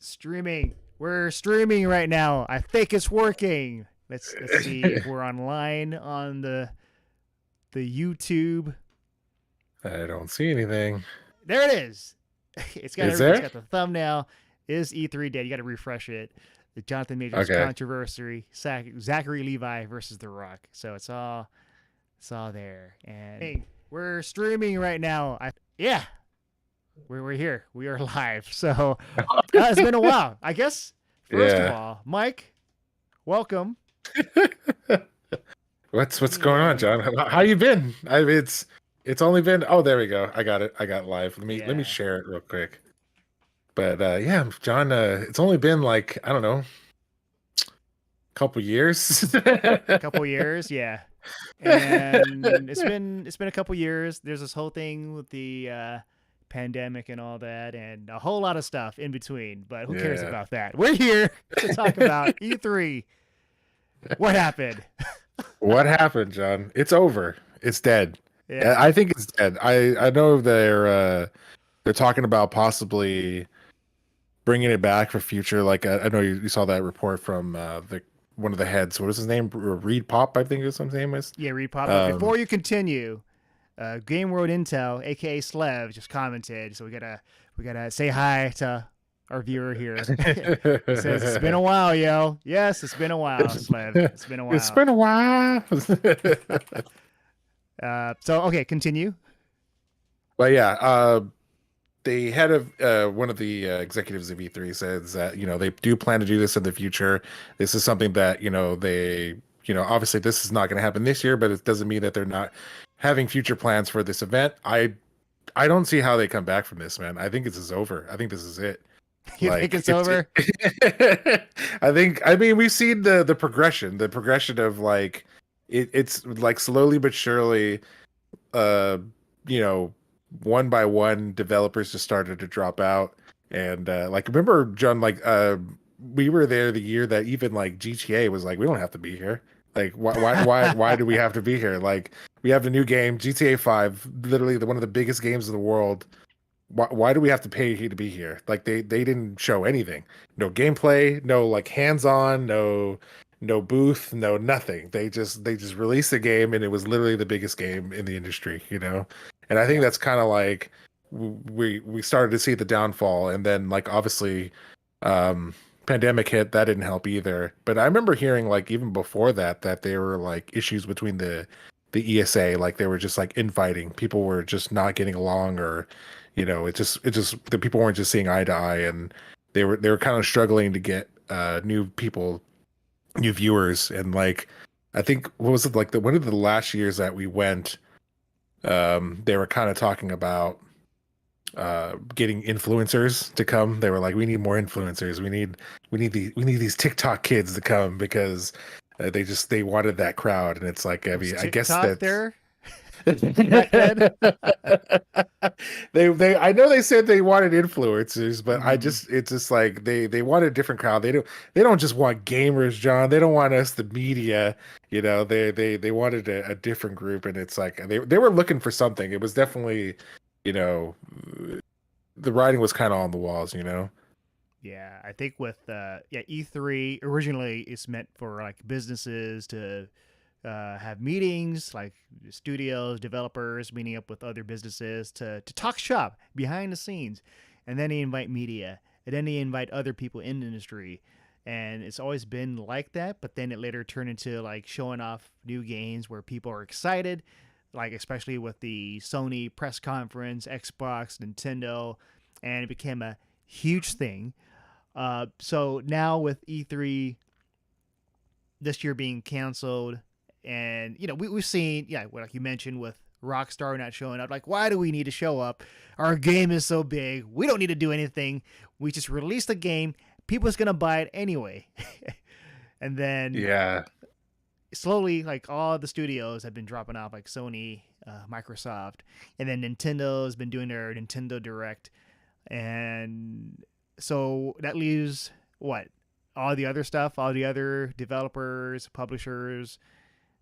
Streaming. We're streaming right now. I think it's working. Let's see if we're online on the YouTube. I don't see anything. There it is. It's got Is everything. It's there? got the thumbnail. Is E3 dead? You got to refresh it. The Jonathan Majors Okay. controversy. Zachary Levi versus The Rock. So it's all there. And hey, we're streaming right now. Yeah, we're here. We are live. So it's been a while. I guess first of Yeah. all, Mike, welcome. What's going on, John? How you been? It's only been there we go. I got it. I got live. Let me Yeah. share it real quick. But yeah, John, it's only been like, I don't know, couple years. A couple years, yeah. And it's been a couple years. There's this whole thing with the pandemic and all that, and a whole lot of stuff in between. But who cares Yeah. about that? We're here to talk about E3. What happened? What happened, John? It's over. It's dead. Yeah. I think it's dead. I know they're talking about possibly bringing it back for future. Like I know you saw that report from the one of the heads. What was his name? Reed Pop, I think his name is. Yeah, Reed Pop. Um, Before you continue, Game World Intel, aka Slev, just commented. So we gotta say hi to our viewer here. He says it's been a while, yo. Yes, it's been a while, Slev. It's been a while. It's been a while. So okay, continue. But yeah, the head of one of the executives of E3 says that they do plan to do this in the future. This is something that they obviously this is not going to happen this year, but it doesn't mean that they're not having future plans for this event. I don't see how they come back from this, man. I think this is over. I think this is it. You think it's over? I mean we've seen the progression of like it's like slowly but surely you know one by one developers just started to drop out. And like remember, John, like we were there the year that even like GTA was like, we don't have to be here. Like why do we have to be here? Like we have the new game GTA 5, literally one of the biggest games in the world. Why do we have to pay to be here? Like they didn't show anything. No gameplay, no like hands-on, no booth, no nothing. They just released the game and it was literally the biggest game in the industry, you know? And I think that's kind of like we started to see the downfall. And then like obviously pandemic hit, that didn't help either. But I remember hearing like even before that there were like issues between the ESA, like they were just like infighting. People were just not getting along, or it just the people weren't just seeing eye to eye, and they were kind of struggling to get new people, new viewers. And like I think what was it, like one of the last years that we went, they were kind of talking about getting influencers to come. They were like, we need more influencers. We need these TikTok kids to come because they wanted that crowd. And it's like, I mean, I guess TikTok that's there. they I know they said they wanted influencers, but Mhm. it's just like they want a different crowd. They don't just want gamers, John. They don't want us, the media. They wanted a different group. And it's like they were looking for something. It was definitely, you know the writing was kind of on the walls. Yeah, I think with E3 originally it's meant for like businesses to have meetings, like studios, developers meeting up with other businesses to talk shop behind the scenes, and then they invite media, and then they invite other people in the industry, and it's always been like that. But then it later turned into like showing off new games where people are excited, like especially with the Sony press conference, Xbox, Nintendo, and it became a huge thing. So now with E3 this year being canceled, and we've seen, yeah, like you mentioned with Rockstar not showing up. Like, why do we need to show up? Our game is so big. We don't need to do anything. We just release the game. People's gonna buy it anyway. And then Yeah. slowly, like all the studios have been dropping off, like Sony, Microsoft, and then Nintendo's been doing their Nintendo Direct, and so that leaves what, all the other stuff, all the other developers, publishers,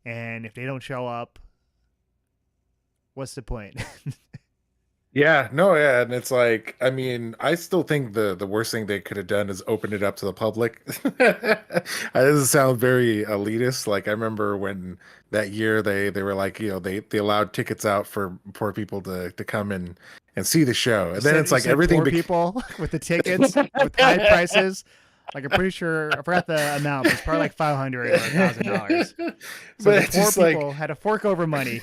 and if they don't show up, what's the point? Yeah, no, yeah, and it's like, I mean, I still think the worst thing they could have done is open it up to the public. That doesn't sound very elitist. Like I remember when that year they were like, they allowed tickets out for poor people to come and see the show, and then it's You like said everything poor became. people with the tickets with high prices. Like I'm pretty sure I forgot the amount, but it's probably like $500 or $1,000. So But the it's poor just like, people had to fork over money.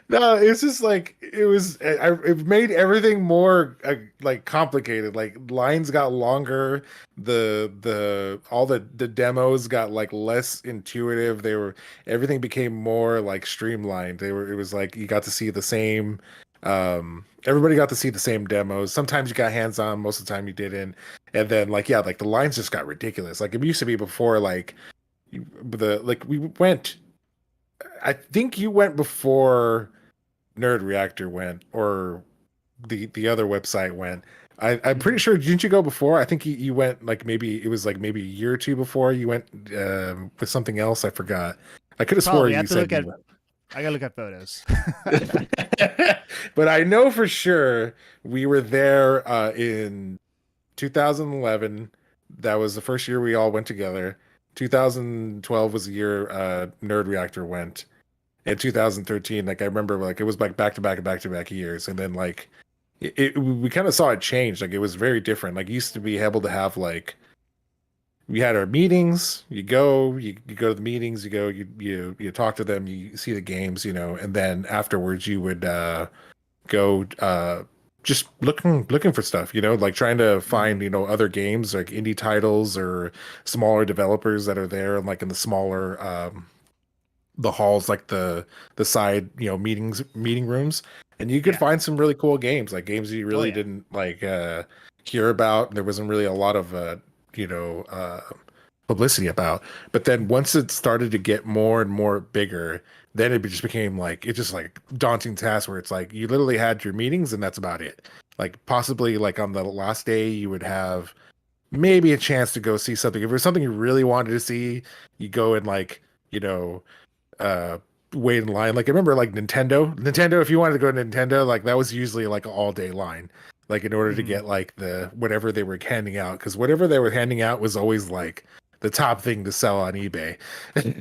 no, it's just like it made everything more like complicated. Like lines got longer, the all the demos got like less intuitive. Everything became more like streamlined. It was like you got to see the same everybody got to see the same demos. Sometimes you got hands on, most of the time you didn't. And then like yeah, like the lines just got ridiculous. Like it used to be before like the like we went I think you went before Nerd Reactor went, or the other website went. I'm pretty Mhm. sure. Didn't you go before? I think you went like maybe it was like maybe a year or two before you went with something else. I forgot. I could have swore Probably I you have to said look you at. went. I gotta look at photos. But I know for sure we were there in 2011. That was the first year we all went together. 2012 was the year Nerd Reactor went. In 2013, like I remember, like it was like back to back years, and then like we kind of saw it change. Like it was very different. Like used to be able to have like we had our meetings. You go to the meetings. You talk to them. You see the games, and then afterwards you would go just looking for stuff, like trying to find Mhm. other games like indie titles or smaller developers that are there and like in the smaller the halls, like the side, meeting rooms, and you could Yeah. find some really cool games, like games you Oh really yeah. didn't like hear about. There wasn't really a lot of you know uh publicity about. But then once it started to get more and more bigger, then it just became like it's just like daunting task where it's like you literally had your meetings and that's about it. Like possibly like on the last day you would have maybe a chance to go see something. If it was something you really wanted to see, you go and like, you know, uh wait in line. Like I remember like Nintendo, if you wanted to go to Nintendo, like that was usually like an all day line. Like in order to Mhm. get like the whatever they were handing out, because whatever they were handing out was always like the top thing to sell on eBay.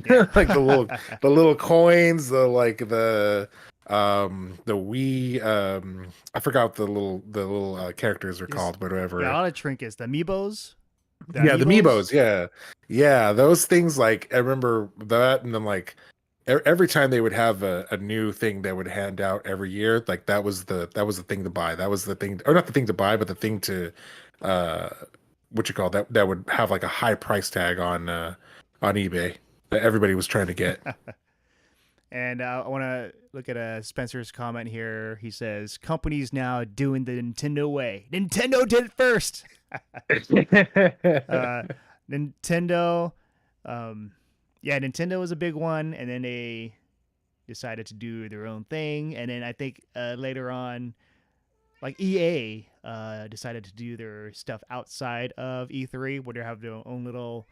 Yeah. Like the little coins, the Wii I forgot what the little characters are Just called, but yeah, whatever. all the trinkets, the amiibos, the Yeah, the amiibos. Amiibos, yeah. Yeah, those things like I remember that and then like every time they would have a new thing they would hand out every year, like that was the thing to buy. That was the thing or not the thing to buy, but the thing to uh what you call that would have like a high price tag on eBay that everybody was trying to get. And I want to look at Spencer's comment here. He says, "Companies now doing the Nintendo way. Nintendo did it first." uh, Nintendo, um, yeah, Nintendo was a big one, and then they decided to do their own thing, and then I think later on, like EA, decided to do their stuff outside of E3, where they have their own little.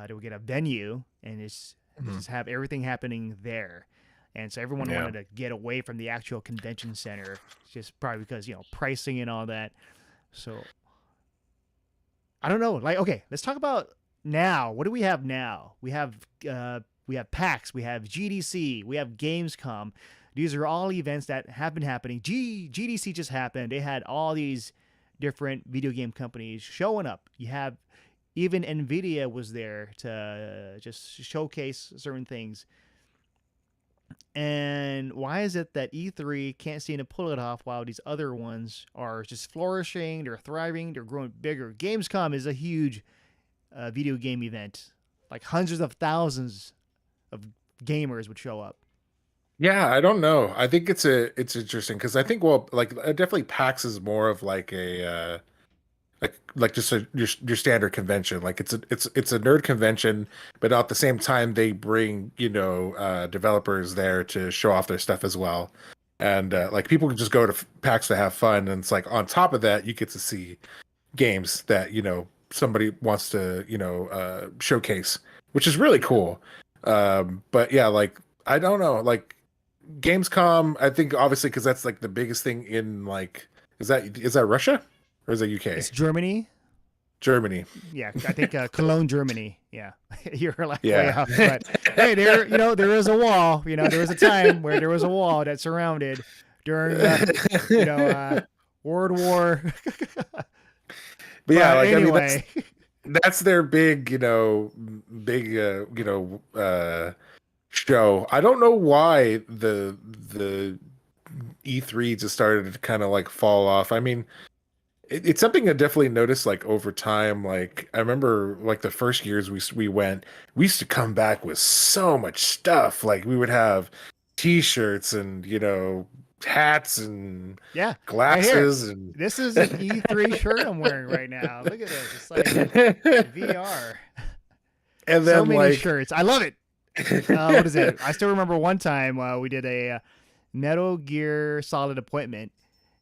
They would get a venue, and it's Mhm. just have everything happening there. And so everyone Yeah. wanted to get away from the actual convention center, just probably because pricing and all that. So I don't know. Like, okay, let's talk about now. What do we have now? We have PAX, we have GDC, we have Gamescom. These are all events that have been happening. GDC just happened. They had all these different video game companies showing up. You have even Nvidia was there to just showcase certain things. And why is it that E3 can't seem to pull it off while these other ones are just flourishing, they're thriving, they're growing bigger? Gamescom is a huge video game event. Like hundreds of thousands of gamers would show up. Yeah, I don't know. I think it's interesting because I think well, like definitely PAX is more of like a like just your standard convention. Like it's a nerd convention, but at the same time they bring developers there to show off their stuff as well. And Yeah. like people can just go to PAX to have fun, and it's like on top of that you get to see games that somebody wants to showcase, which is really Yeah. cool. But yeah, like I don't know, like Gamescom, I think obviously because that's like the biggest thing in like is that Russia or is that UK? It's Germany. Germany. Yeah, I think Cologne, Germany. Yeah, you're like way Yeah. off, but hey, there is a wall. There was a time where there was a wall that surrounded during, you know, uh, World War. But yeah, But like I mean anyway, that's their big, big show. I don't know why the E3 just started to kind of like fall off. I mean, it's something I definitely noticed like over time. Like I remember like the first years we went, we used to come back with so much stuff. Like we would have t-shirts and hats and yeah, right here. glasses and This is an E3 shirt I'm wearing right now. Look at this. It's like VR. and So then many like shirts. I love it. What is it? I still remember one time we did a Metal Gear Solid appointment,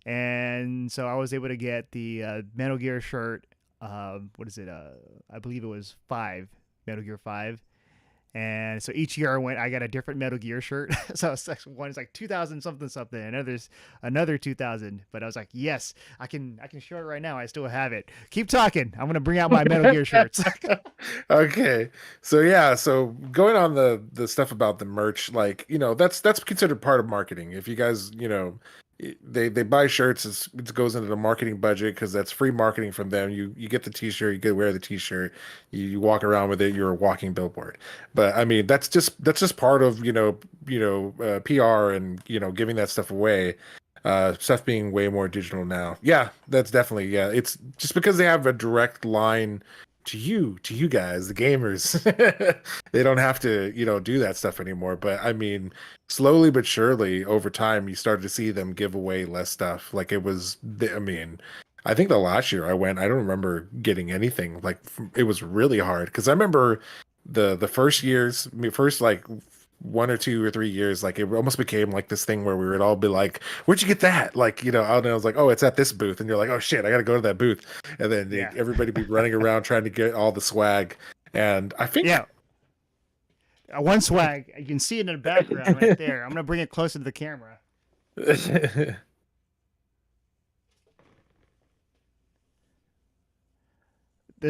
and so I was able to get the Metal Gear shirt. What is it? I believe it was 5, Metal Gear 5. And so each year I got a different Metal Gear shirt. So one is like 2000 something something, another's another 2000. But I was like, yes, I can show it right now. I still have it. Keep talking. I'm gonna bring out my Metal Gear shirts. Okay. So yeah, so going on the stuff about the merch, like, that's considered part of marketing. If you guys, they buy shirts, it goes into the marketing budget because that's free marketing from them. You get the t-shirt, you get to wear the t-shirt, you walk around with it, you're a walking billboard. But I mean, that's just part of, PR and, giving that stuff away. Stuff being way more digital now. Yeah, that's definitely, yeah. It's just because they have a direct line to you guys, the gamers. They don't have to, do that stuff anymore. But I mean, slowly but surely over time, you started to see them give away less stuff. Like I mean, I think the last year I went, I don't remember getting anything. Like it was really hard because I remember the first years, first like 1 or 2 or 3 years, like it almost became like this thing where we would all be like, "Where'd you get that?" Like, and I was like, "Oh, it's at this booth," and you're like, "Oh shit, I got to go to that booth," and then Yeah. everybody be running around trying to get all the swag. And I think, Yeah. One swag. You can see it in the background right there. I'm gonna bring it closer to the camera. This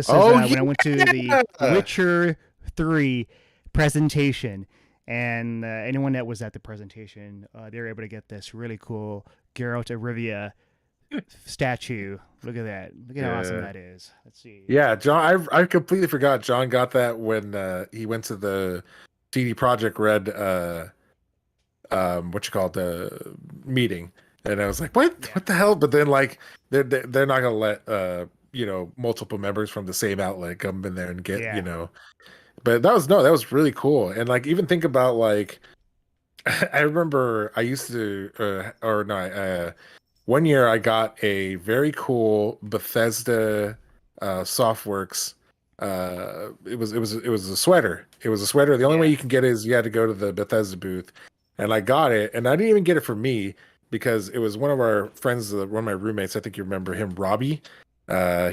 is oh when I went to the yeah, Witcher 3 presentation, and anyone that was at the presentation, they were able to get this really cool Geralt of Rivia statue. Look at that! Look at how awesome yeah, that is. Let's see. yeah. John, I completely forgot. John got that when he went to the CD Project Red what you call it, the meeting, and I was like, Yeah, what the hell? But then like they're not gonna let multiple members from the same outlet come in there and get yeah, but that was no, that was really cool. And like even think about like I remember I used to or no one year I got a very cool Bethesda Softworks. It was a sweater. It was a sweater. The only way yeah, you can get it is you had to go to the Bethesda booth, and I got it. And I didn't even get it for me because it was one of our friends, one of my roommates. I think you remember him, Robbie.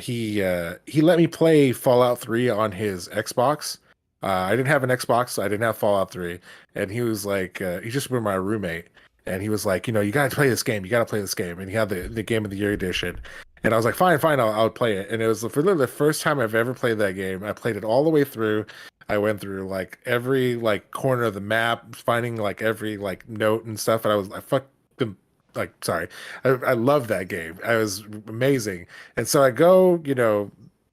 He let me play Fallout 3 on his Xbox. I didn't have an Xbox, so I didn't have Fallout 3, and he was like, he just was my roommate, and he was like, you gotta play this game, you gotta play this game, and he had the Game of the Year edition, and I was like, fine, fine, I'll play it, and it was literally the first time I've ever played that game. I played it all the way through. I went through like every like corner of the map, finding like every like note and stuff, and I fucked them. Like, sorry, I love that game. I was amazing, and so I go,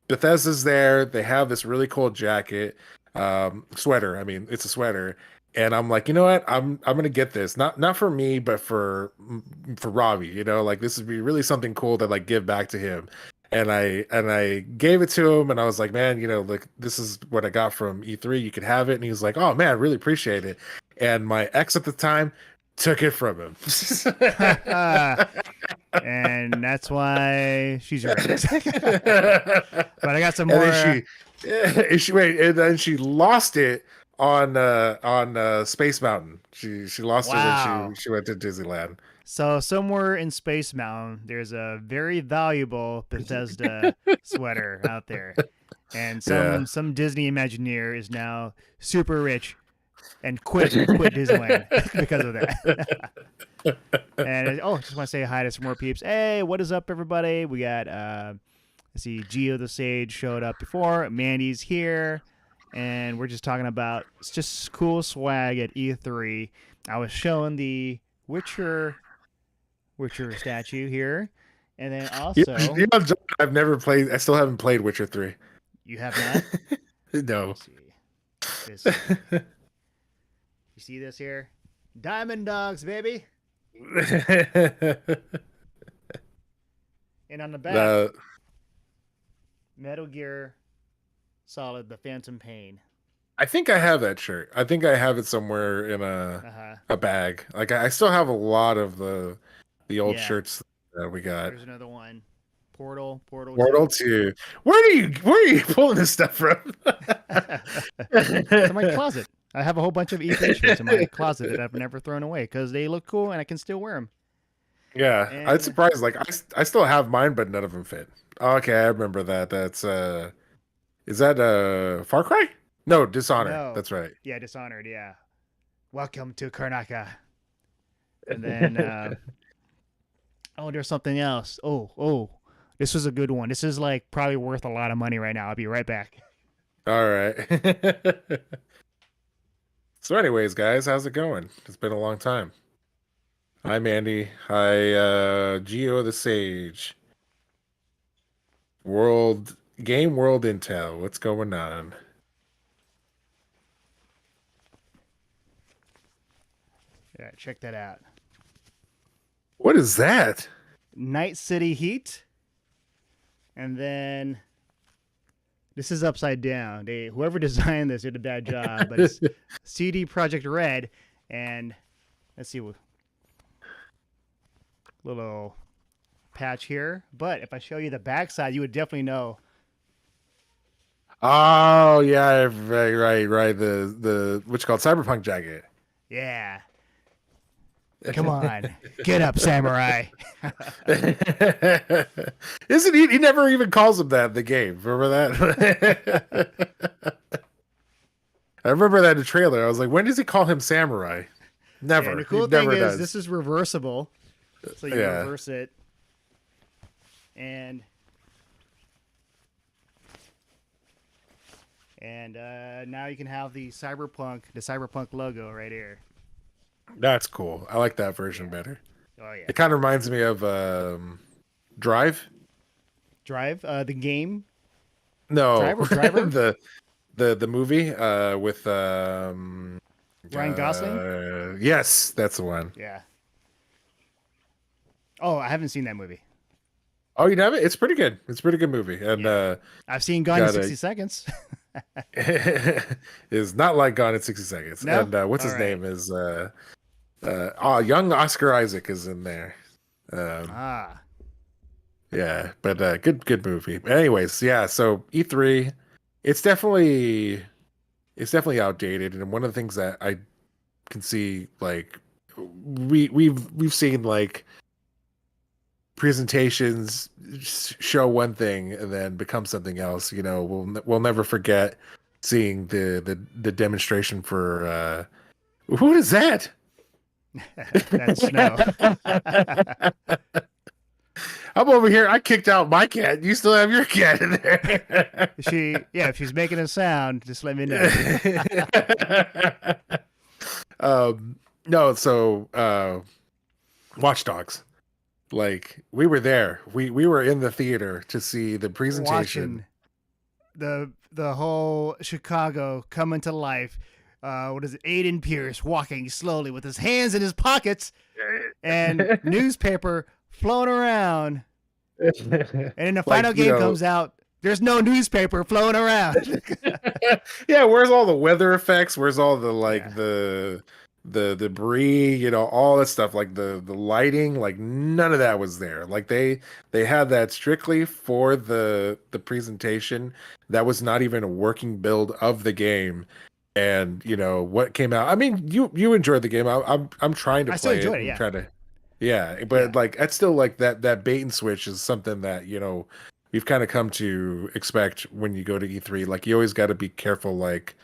Bethesda's there. They have this really cool jacket, sweater. I mean, it's a sweater, and I'm like, you know what? I'm gonna get this. Not for me, but for Robbie. Like this would be really something cool to like give back to him. And I gave it to him, and I was like, man, look, this is what I got from E3. You could have it. And he was like, oh man, I really appreciate it. And my ex at the time took it from him. and that's why she's your ex. But I got some And more. then and then she lost it on Space Mountain. She lost it when Wow. she went to Disneyland. So somewhere in Space Mountain, there's a very valuable Bethesda sweater out there, and Yeah. some Disney Imagineer is now super rich and quit Disneyland because of that. And just want to say hi to some more peeps. Hey, what is up, everybody? We got let's see, Geo the Sage showed up before. Mandy's here, and we're just talking about it's just cool swag at E3. I was showing the Witcher statue here, and then also John, I've never played. I still haven't played Witcher 3. you have not. No. Let's see this. You see this here? Diamond Dogs, baby. And on the back, Metal Gear Solid: The Phantom Pain. I think I have that shirt. I think I have it somewhere in a bag. Like I still have a lot of the old shirts that we got. There's another one. Portal 2. Where are you pulling this stuff from? It's in my closet. I have a whole bunch of E3 shirts in my closet that I've never thrown away because they look cool and I can still wear them. Yeah, and I'm surprised. Like I still have mine, but none of them fit. Okay, I remember that. That's is that Far Cry? No, Dishonored. No. That's right. Yeah, Dishonored. Yeah. Welcome to Karnaka. And then there's something else. Oh, this was a good one. This is like probably worth a lot of money right now. I'll be right back. All right. So anyways, guys, how's it going? It's been a long time. Hi, Mandy. Hi, Geo the Sage. Game World Intel. What's going on? Yeah, check that out. What is that? Night City Heat. And then this is upside down. Whoever designed this did a bad job, but it's CD Projekt Red, and let's see, little patch here. But if I show you the backside, you would definitely know. Oh yeah, right. The what's called Cyberpunk jacket. Yeah. Come on, get up, samurai. Isn't he? He never even calls him that in the game. Remember that? I remember that in the trailer. I was like, when does he call him samurai? Never. And the cool thing is, this is reversible. So you reverse it. And now you can have the Cyberpunk logo right here. That's cool. I like that version better. Oh yeah. It kind of reminds me of Drive. Drive, the game. No, Driver. the movie with Ryan Gosling. Yes, that's the one. Yeah. Oh, I haven't seen that movie. Oh, you haven't? It's pretty good. It's a pretty good movie. And I've seen Gone in 60 Seconds. Is not like Gone in 60 Seconds. No? And what's his name is young Oscar Isaac is in there. Yeah, but good movie. Anyways, yeah, so E3, it's definitely outdated, and one of the things that I can see, like we've seen like presentations show one thing and then become something else. You know, we'll never forget seeing the demonstration for what is that? That's Snow. I'm over here. I kicked out my cat. You still have your cat in there. If she's making a sound, just let me know. No, so Watch Dogs. Like we were there. We were in the theater to see the presentation. Watching the whole Chicago coming to life. What is it? Aiden Pierce walking slowly with his hands in his pockets and newspaper flown around. And then the final game comes out. There's no newspaper flown around. Yeah, where's all the weather effects? Where's all the the debris, you know, all that stuff, like the lighting, like none of that was there. Like they had that strictly for the presentation. That was not even a working build of the game. And you know what came out. I mean, you enjoyed the game. I'm trying to play it. Yeah. Try to, but like that's still like that bait and switch is something that, you know, we've kind of come to expect when you go to E3. Like you always got to be careful, like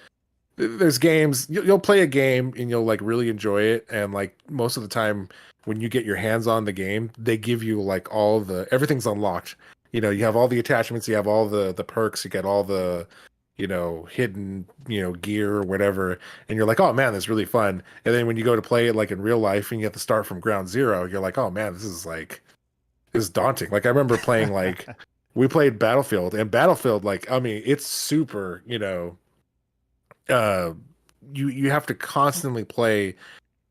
there's games you'll play a game and you'll like really enjoy it, and like most of the time when you get your hands on the game, they give you like all the everything's unlocked. You have Yeah. all the attachments, you have all the perks, you get all the hidden gear or whatever, and you're like, oh man, that's really fun. And then when you go to play it like in real life and you have to start from ground zero, you're like, oh man, this is daunting. Like I remember playing like we played Battlefield, and Battlefield, like I mean, it's super, uh you have to constantly play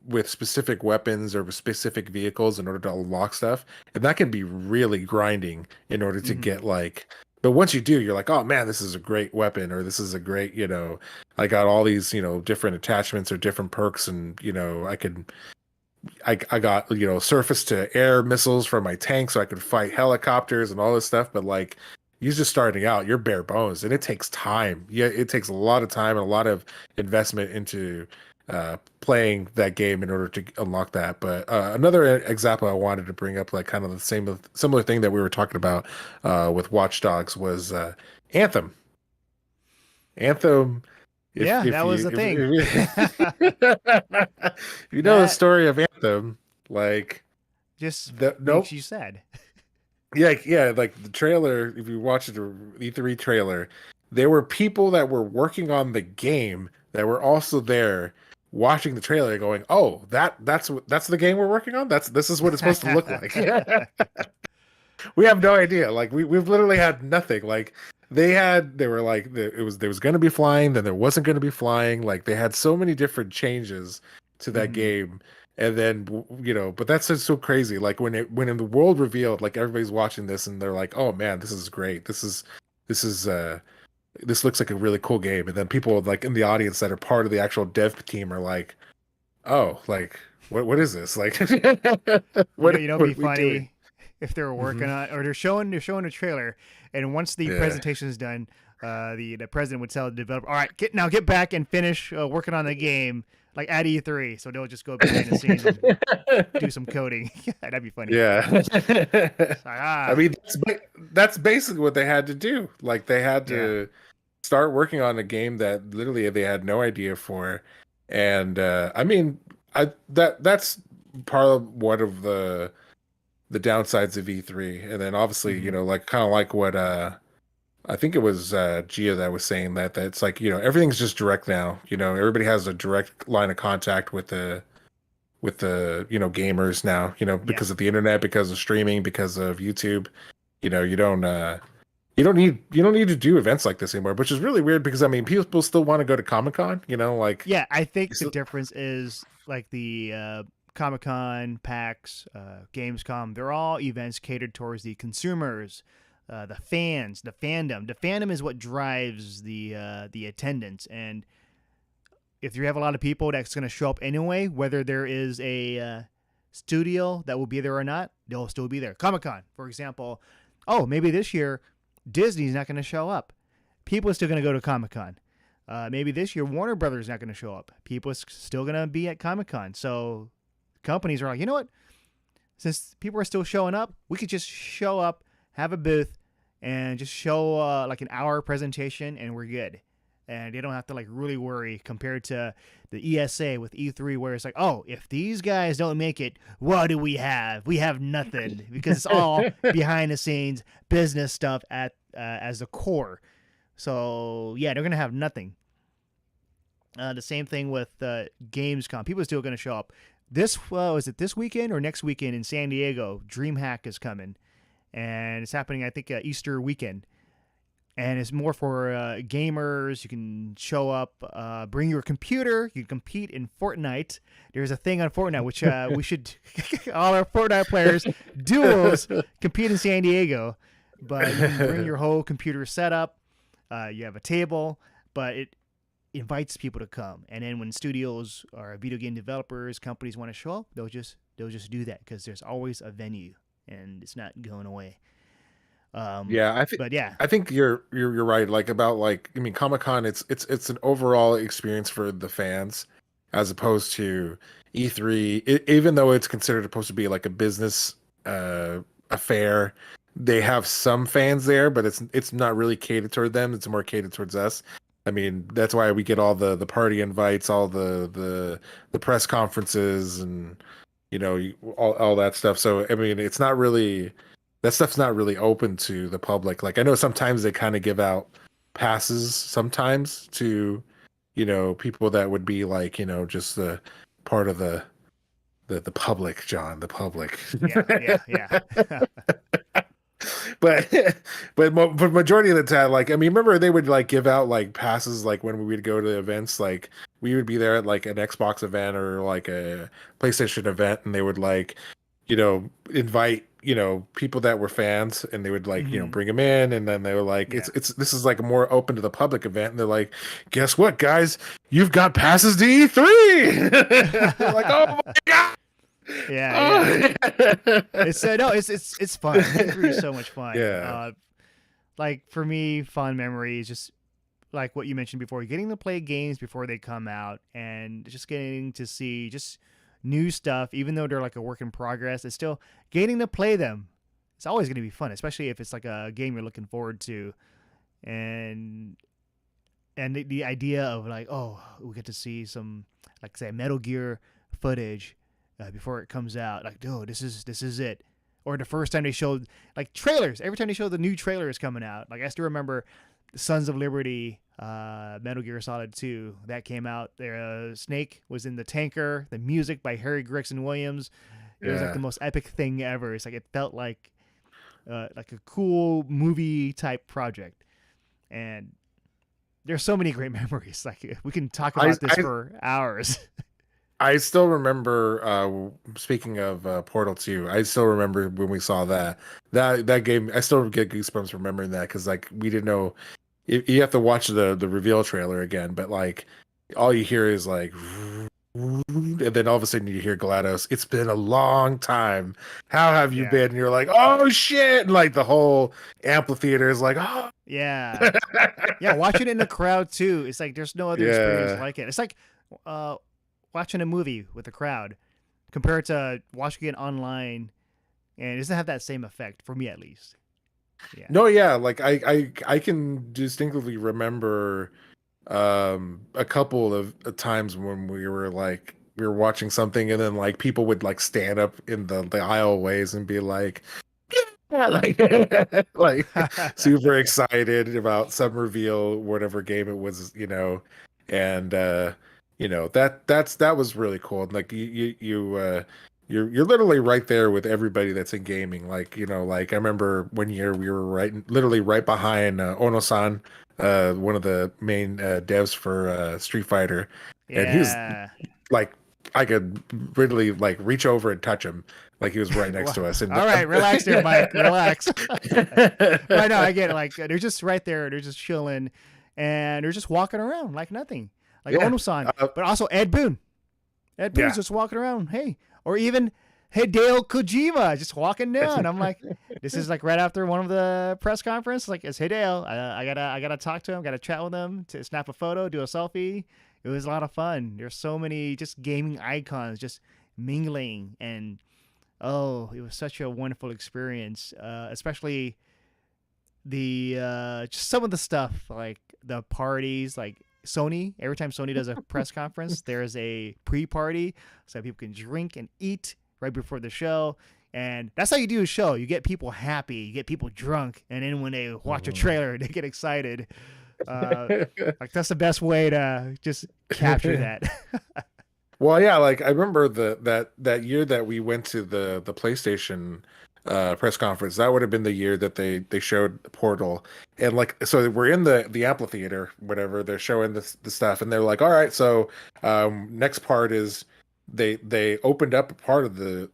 with specific weapons or with specific vehicles in order to unlock stuff, and that can be really grinding in order to Hmm. get like, but once you do, you're like, oh man, this is a great weapon, or this is a great, I got all these different attachments or different perks, and I got surface to air missiles from my tank so I could fight helicopters and all this stuff. But like you're just starting out, you're bare bones, and it takes time. Yeah, it takes a lot of time and a lot of investment into playing that game in order to unlock that. But another example I wanted to bring up, like kind of the same similar thing that we were talking about with Watch Dogs, was Anthem. Anthem. Yeah, If that was you the thing. if you know the That story of Anthem, like just makes nope. you sad. Yeah, yeah, like the trailer, if you watch the E3 trailer, there were people that were working on the game that were also there watching the trailer going, "Oh, that's the game we're working on? This is what it's supposed to look like." We have no idea. Like we've literally had nothing. Like they were like there was going to be flying, then there wasn't going to be flying. Like they had so many different changes to that Hmm. game, and then but that's just so crazy. Like when in the world revealed, like everybody's watching this and they're like, oh man, this is great. This is this looks like a really cool game. And then people like in the audience that are part of the actual dev team are like, oh, like what is this? Like what It'd be are we doing? funny if they were Hmm. working on or they're showing a trailer, and once the Yeah. presentation is done, the president would tell the developer, "All right, get back and finish working on the game like at E3." So they'll just go behind the scenes and do some coding. Yeah, that'd be funny. Yeah. It's like, I mean, that's basically what they had to do. Like they had yeah. to start working on a game that literally they had no idea for. And I mean, that's part of one of the downsides of E3. And then obviously, Hmm. like kind of like what I think it was Gia that was saying that it's like, everything's just direct now. Everybody has a direct line of contact with the gamers now, Yeah. because of the internet, because of streaming, because of YouTube. You don't you don't need to do events like this anymore, which is really weird because I mean people still want to go to Comic-Con, like Yeah, I you think the still, difference is like the Comic Con, PAX, Gamescom. They're all events catered towards the consumers, the fans, the fandom. The fandom is what drives the attendance. And if you have a lot of people that's going to show up anyway, whether there is a studio that will be there or not, they'll still be there. Comic Con, for example. Oh, maybe this year Disney's not going to show up. People are still going to go to Comic Con. Maybe this year Warner Brothers is not going to show up. People are still going to be at Comic Con. So companies are like, you know what? Since people are still showing up, we could just show up, have a booth, and just show like an hour presentation, and we're good. And they don't have to like really worry compared to the ESA with E3, where it's like, oh, if these guys don't make it, what do we have? We have nothing because it's all behind the scenes business stuff at as the core. So yeah, they're gonna have nothing. The same thing with Gamescom. People are still going to show up. This was it this weekend or next weekend in San Diego? DreamHack is coming, and it's happening. I think Easter weekend, and it's more for gamers. You can show up, bring your computer. You can compete in Fortnite. There's a thing on Fortnite which we should all our Fortnite players duels compete in San Diego, but you can bring your whole computer setup. You have a table, but it invites people to come. And then when studios or video game developers, companies want to show up, they'll just do that because there's always a venue and it's not going away. yeah, But yeah, I think you're right, like about like I mean Comic-Con, it's an overall experience for the fans as opposed to E3. Even though it's considered supposed to be like a business affair, they have some fans there, but it's not really catered toward them, it's more catered towards us. I mean, that's why we get all the party invites, all the press conferences, and all that stuff. So I mean, it's not really that stuff's not really open to the public. Like I know sometimes they kind of give out passes sometimes to people that would be like just the part of the public, John, the public. Yeah, yeah, yeah. but but majority of the time, like I mean, remember they would like give out like passes like when we would go to the events, like we would be there at like an Xbox event or like a PlayStation event, and they would like invite people that were fans, and they would like Hmm. bring them in, and then they were like Yeah, it's this is like a more open to the public event, and they're like, guess what, guys, you've got passes to E3. They're like, oh my god. yeah, yeah. Oh. It's no, it's fun. E3 is so much fun. Yeah. Like for me, fun memories just like what you mentioned before, getting to play games before they come out, and just getting to see just new stuff, even though they're like a work in progress. It's still getting to play them. It's always going to be fun, especially if it's like a game you're looking forward to, and the idea of like, oh, we get to see some, like say, Metal Gear footage before it comes out. Like, oh, this is it. Or the first time they showed like trailers. Every time they show the new trailer is coming out. Like I still remember Sons of Liberty, Metal Gear Solid 2 that came out. There, Snake was in the tanker. The music by Harry Gregson Williams. It was like Yeah. the most epic thing ever. It's like it felt like a cool movie type project, and there's so many great memories. Like we can talk I about this I for hours. I still remember speaking of Portal 2, I still remember when we saw that game. I still get goosebumps remembering that because like we didn't know you have to watch the reveal trailer again, but like all you hear is like and then all of a sudden you hear GLaDOS, it's been a long time. How have you Yeah, been? And you're like, oh shit. And like the whole amphitheater is like, oh yeah, yeah. Watching it in the crowd too. It's like there's no other experience yeah. like it. It's like uh, watching a movie with a crowd compared to watching it online, and it doesn't have that same effect for me at least. Yeah. No, yeah, like I can distinctly remember a couple of times when we were watching something and then like people would like stand up in the aisleways and be like yeah, like like super excited about some reveal, whatever game it was, and that was really cool. Like you're literally right there with everybody that's in gaming. Like, like I remember one year we were literally right behind Ono-san, one of the main devs for Street Fighter, and he was Yeah. like, I could literally like reach over and touch him, like he was right next Well, to us. And all right, relax there, Mike. Relax. Right now, I get it. Like they're just right there. They're just chilling, and they're just walking around like nothing. Like yeah, Ono-san, uh, but also Ed Boon. Ed Boon's yeah. just walking around. Hey, or even Hideo Kojima just walking down. I'm like, this is like right after one of the press conference. Like it's Hideo. I gotta talk to him. Gotta chat with him to snap a photo, do a selfie. It was a lot of fun. There's so many just gaming icons just mingling, and oh, it was such a wonderful experience. Especially the just some of the stuff like the parties, like Sony. Every time Sony does a press conference, there's a pre-party so people can drink and eat right before the show. And that's how you do a show. You get people happy, you get people drunk, and then when they watch a Mhm. trailer, they get excited. Uh, like that's the best way to just capture that. Well, yeah, like I remember that year that we went to the PlayStation press conference. That would have been the year that they showed Portal, and like so we're in the amphitheater, whatever. They're showing the stuff, and they're like, all right, so next part is they opened up a part of the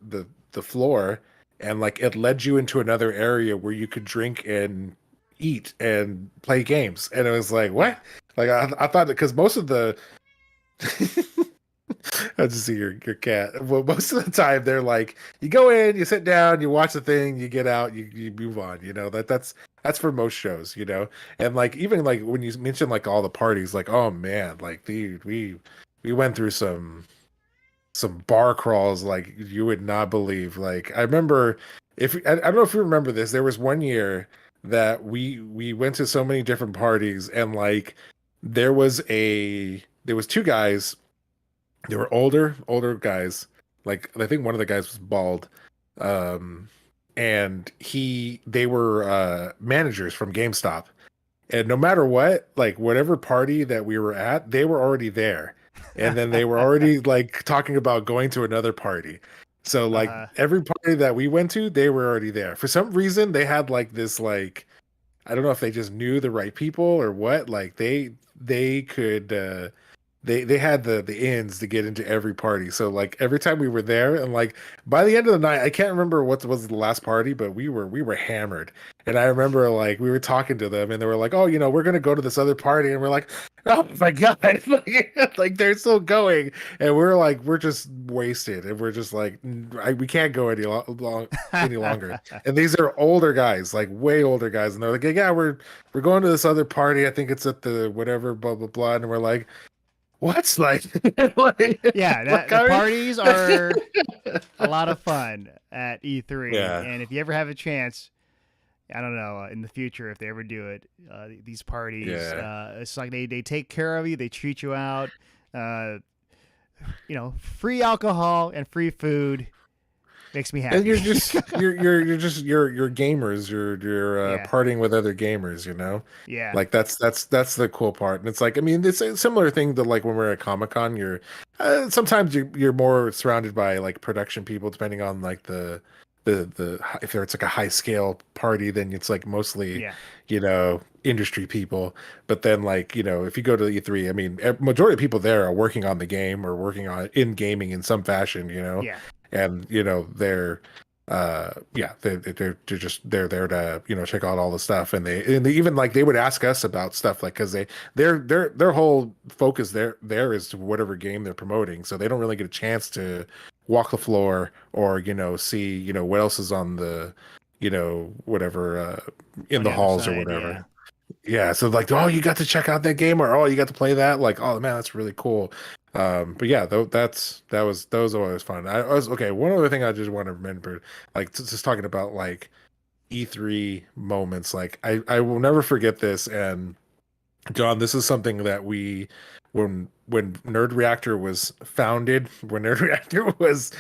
floor, and like it led you into another area where you could drink and eat and play games, and it was like Yeah. what? Like I thought that because most of the I just see your cat. Well, most of the time they're like, you go in, you sit down, you watch the thing, you get out, you move on. That's for most shows, And like even like when you mention like all the parties, like oh man, like we went through some bar crawls like you would not believe. Like I remember if I don't know if you remember this, there was one year that we went to so many different parties and like there was two guys. They were older guys. Like I think one of the guys was bald. Um, and they were managers from GameStop. And no matter what, like whatever party that we were at, they were already there. And then they were already like talking about going to another party. So like uh, every party that we went to, they were already there. For some reason, they had like this like I don't know if they just knew the right people or what. Like they could they had the ins to get into every party. So like every time we were there, and like by the end of the night, I can't remember what was the last party, but we were hammered. And I remember like we were talking to them, and they were like, "Oh, we're gonna go to this other party," and we're like, "Oh my god!" Like they're still going, and we're just wasted, and we're just like, we can't go any longer." And these are older guys, like way older guys, and they're like, "Yeah, we're going to this other party. I think it's at the whatever, blah blah blah," and we're like. What's like, yeah, like the I mean, parties are a lot of fun at E3, yeah, and if you ever have a chance, I don't know, in the future if they ever do it, these parties, yeah. it's like they take care of you, they treat you out, uh, free alcohol and free food makes me And happy. you're gamers. You're Yeah, partying with other gamers. yeah, Like that's the cool part. And it's like I mean it's a similar thing to like when we're at Comic Con. You're sometimes you're more surrounded by like production people, depending on like the if it's like a high scale party, then it's like mostly yeah, industry people. But then like if you go to E3, I mean majority of people there are working on the game or working on in gaming in some fashion. yeah. And they're yeah they're there to check out all the stuff, and they even like they would ask us about stuff like because their whole focus there is to whatever game they're promoting, so they don't really get a chance to walk the floor or see what else is on the whatever in On the the other halls or side, yeah, whatever. Yeah, so like, oh, you got to check out that game, or oh, you got to play that. Like, oh man, that's really cool. But yeah, that was always fun. I was okay. One other thing I just want to remember, like, just talking about like E3 moments. Like, I will never forget this. And John, this is something that when Nerd Reactor was founded, when Nerd Reactor was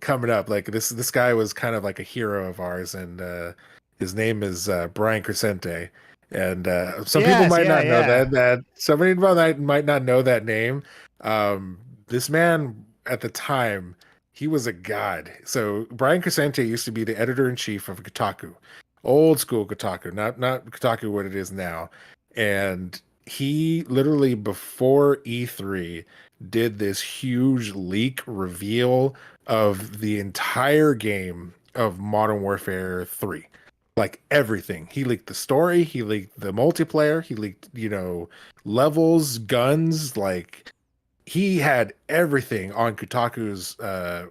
coming up, like this guy was kind of like a hero of ours, and his name is Brian Crescente. And some people yes, might yeah, not know yeah. that somebody might not know that name. This man at the time, he was a god. So Brian Crescente used to be the editor in chief of Kotaku, old school Kotaku, not Kotaku what it is now. And he literally before E3 did this huge leak reveal of the entire game of Modern Warfare 3, like everything. He leaked the story, he leaked the multiplayer, he leaked, levels, guns, like he had everything on Kotaku's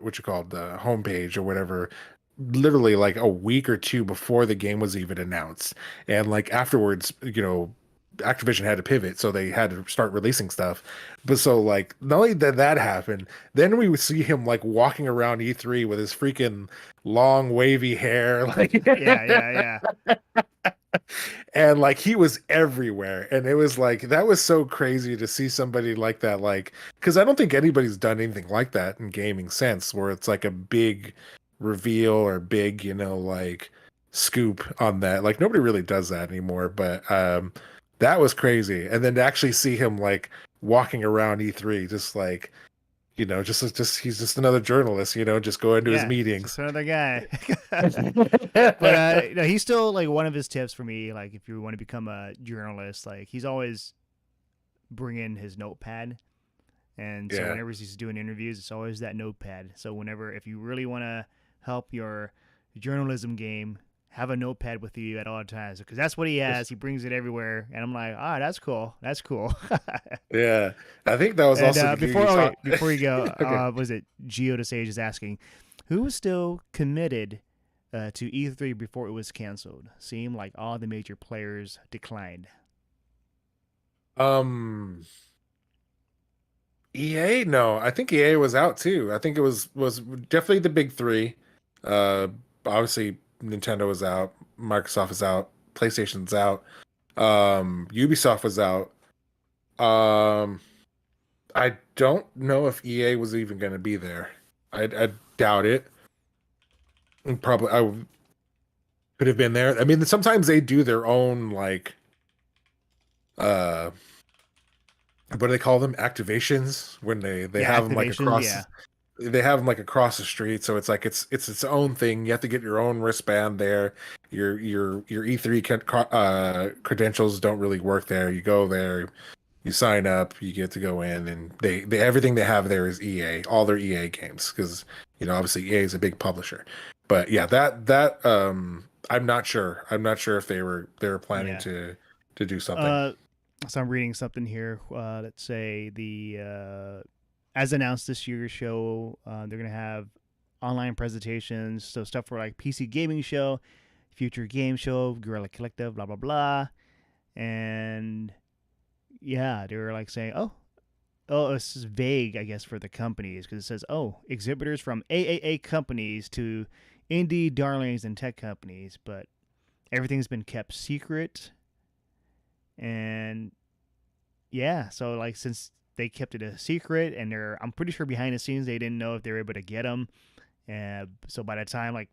what you call the homepage or whatever, literally like a week or two before the game was even announced. And like afterwards, Activision had to pivot, so they had to start releasing stuff. But so like not only did that happen, then we would see him like walking around E3 with his freaking long wavy hair, like Yeah, yeah, and like he was everywhere. And it was like that was so crazy to see somebody like that, like because I don't think anybody's done anything like that in gaming sense, where it's like a big reveal or big, like scoop on that. Like nobody really does that anymore. But that was crazy. And then to actually see him like walking around E3, just like just he's just another journalist, just going to his yeah. meetings. Just another guy. But he's still like one of his tips for me. Like if you want to become a journalist, like he's always bringing his notepad, and so Yeah. whenever he's doing interviews, it's always that notepad. So whenever if you really want to help your journalism game, have a notepad with you at all times because that's what he has. He brings it everywhere, and I'm like, that's cool. That's cool. Yeah. I think that was And also the game you talk. before you go, Okay. was it Geo to Sage is asking, who was still committed to E3 before it was canceled? Seemed like all the major players declined. Um, EA? No, I think EA was out too. I think it was definitely the big three. Uh, Obviously Nintendo was out, Microsoft is out, PlayStation's out, Ubisoft was out. Um, I don't know if EA was even going to be there. I doubt it. Probably I could have been there. I mean, sometimes they do their own like uh what do they call them? Activations when they Yeah, have them like activations. across Yeah, they have them like across the street, so it's like it's its own thing. You have to get your own wristband there. Your E3 credentials don't really work there. You go there, you sign up, you get to go in, and they everything they have there is EA, all their EA games, because obviously EA is a big publisher. But yeah, that I'm not sure. I'm not sure if they were planning yeah. to do something. Uh, so I'm reading something here. Let's say as announced this year's show, they're gonna have online presentations, so stuff for like PC gaming show, future game show, Guerrilla Collective, blah blah blah, and yeah, they were like saying, oh, this is vague, I guess, for the companies because it says, oh, exhibitors from AAA companies to indie darlings and tech companies, but everything's been kept secret. And yeah, so like since they kept it a secret and I'm pretty sure behind the scenes they didn't know if they were able to get them. And so by the time like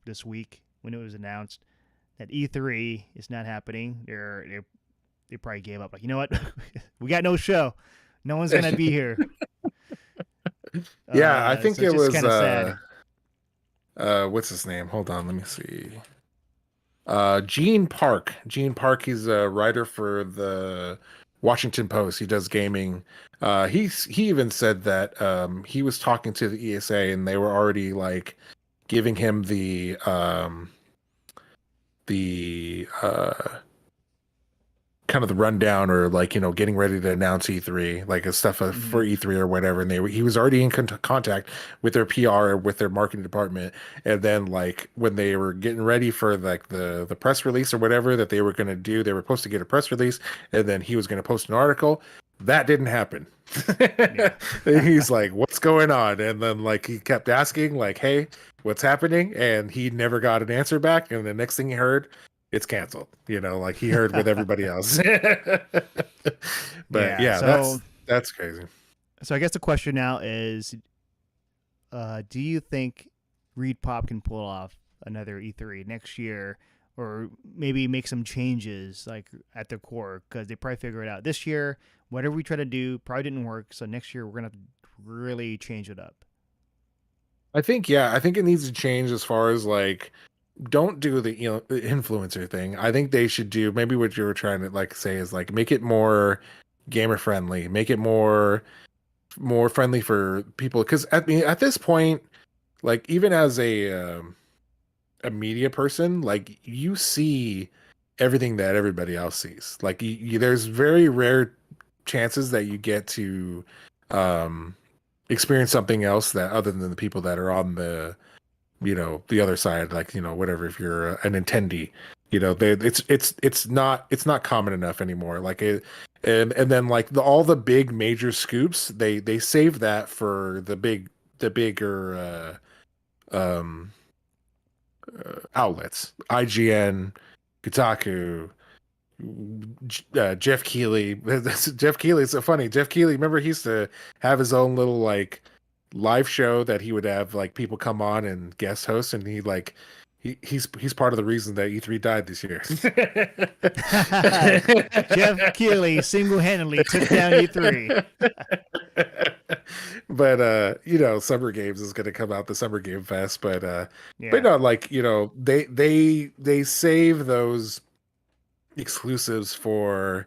this week when it was announced that E3 is not happening, they probably gave up. Like what, we got no show, no one's gonna be here. Yeah, I think So it's it just was kind of sad. what's his name? Hold on, let me see. Gene Park. Gene Park, he's a writer for the Washington Post. He does gaming. He even said that he was talking to the ESA and they were already like giving him the kind of the rundown, or like getting ready to announce E3, like a stuff for Mm-hmm. E3 or whatever, and he was already in contact with their PR, with their marketing department. And then like when they were getting ready for like the press release or whatever that they were going to do, they were supposed to get a press release, and then he was going to post an article. That didn't happen. Yeah. He's like, what's going on? And then like he kept asking like, hey, what's happening? And he never got an answer back, and the next thing he heard, it's canceled. Like he heard with everybody else. But Yeah. yeah, So that's crazy. so I guess the question now is, do you think Reed Pop can pull off another E3 next year, or maybe make some changes like at the core? Because they probably figure it out this year. Whatever we try to do probably didn't work. So next year we're gonna have to really change it up. I think it needs to change as far as like, don't do the the influencer thing. I think they should do maybe what you were trying to like say is like make it more gamer friendly, make it more friendly for people. Because at this point, like even as a media person, like you see everything that everybody else sees. Like there's very rare chances that you get to um experience something else that other than the people that are on the other side, like whatever, if you're an attendee, it's not common enough anymore, like it. And then like all the big major scoops, they save that for the bigger um outlets, IGN, Kotaku, Jeff Keighley. Jeff Keighley, it's so funny. Jeff Keighley, remember he used to have his own little like live show that he would have like people come on and guest host, and he's part of the reason that E3 died this year. Jeff Keighley single handedly took down E3. But Summer Games is going to come out, the Summer Game Fest, but Yeah. no, like they save those exclusives for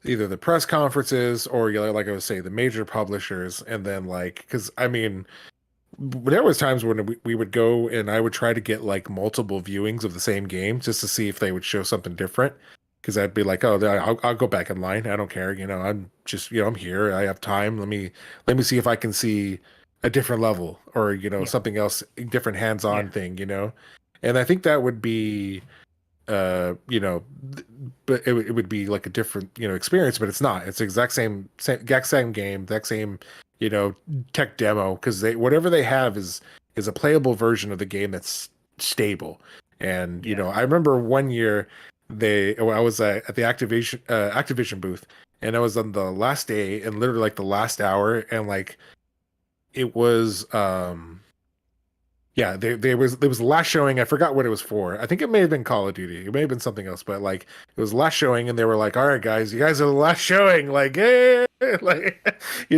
either the press conferences or like I was saying, the major publishers. And then like, because I mean, there was times when we would go and I would try to get like multiple viewings of the same game just to see if they would show something different. Because I'd be like, oh, I'll go back in line. I don't care. I'm just, I'm here. I have time. Let me see if I can see a different level, or Yeah. something else, different hands-on Yeah. thing. And I think that would be but it would be like a different experience, but it's not. It's the exact same game, exact same you know tech demo, because they whatever they have is a playable version of the game that's stable. And Yeah. I remember one year I was at the Activision booth, and I was on the last day and literally like the last hour, and like it was yeah, there was the last showing. I forgot what it was for. I think it may have been Call of Duty. It may have been something else, but like it was the last showing, and they were like, "All right, guys, you guys are the last showing." Like, hey, like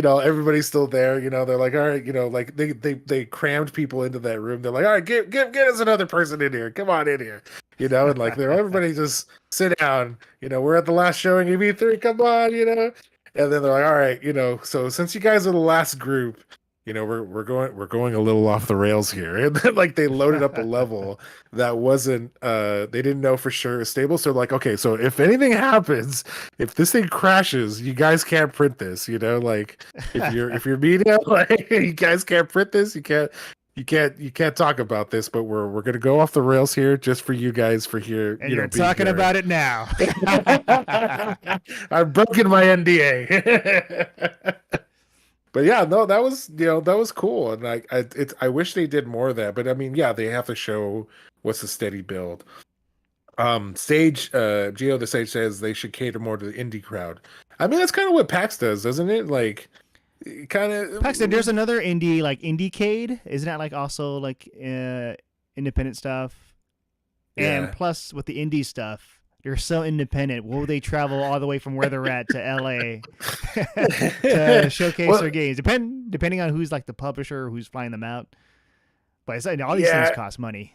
everybody's still there. They're like, "All right," like they crammed people into that room. They're like, "All right, get us another person in here. Come on in here." And like they're everybody just sit down. We're at the last showing of E3. Come on. And then they're like, "All right, so since you guys are the last group." We're going a little off the rails here. And then like they loaded up a level that wasn't they didn't know for sure is stable. So like, okay, so if anything happens, if this thing crashes, you guys can't print this, like if you're media, like you guys can't print this, you can't talk about this, but we're gonna go off the rails here just for you guys for here, And you're being talking here. about it now. I've broken my NDA. But yeah, no, that was cool, and I wish they did more of that. But I mean, yeah, they have to show what's the steady build. Sage, Geo the Sage says they should cater more to the indie crowd. I mean, that's kind of what PAX does, doesn't it? Like, kind Paxton, there's of. another indie like Indiecade. Isn't that like also like independent stuff? And Yeah. plus with the indie stuff, they're so independent. Will they travel all the way from where they're at to LA to showcase Well, their games? Depending on who's like the publisher or who's flying them out. But it's like all these things yeah, cost money.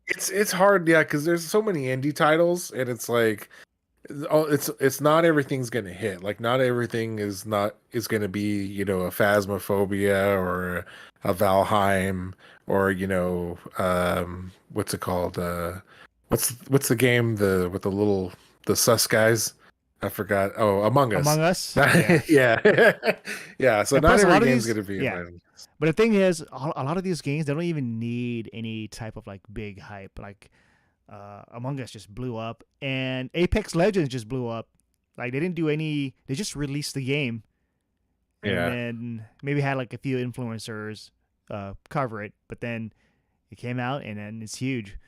it's hard, yeah, because there's so many indie titles, and it's like, it's not everything's gonna hit. Like not everything is gonna be a Phasmophobia or a Valheim or what's it called? What's the game with the sus guys? I forgot. Oh, Among Us. Among Us, yeah. Yeah, yeah. So And not plus, a every lot of game's these, gonna be yeah. inviting. But the thing is, a lot of these games they don't even need any type of like big hype. Like Among Us just blew up, and Apex Legends just blew up. Like they didn't do any. They just released the game, and Yeah, then maybe had like a few influencers cover it. But then it came out, and then it's huge.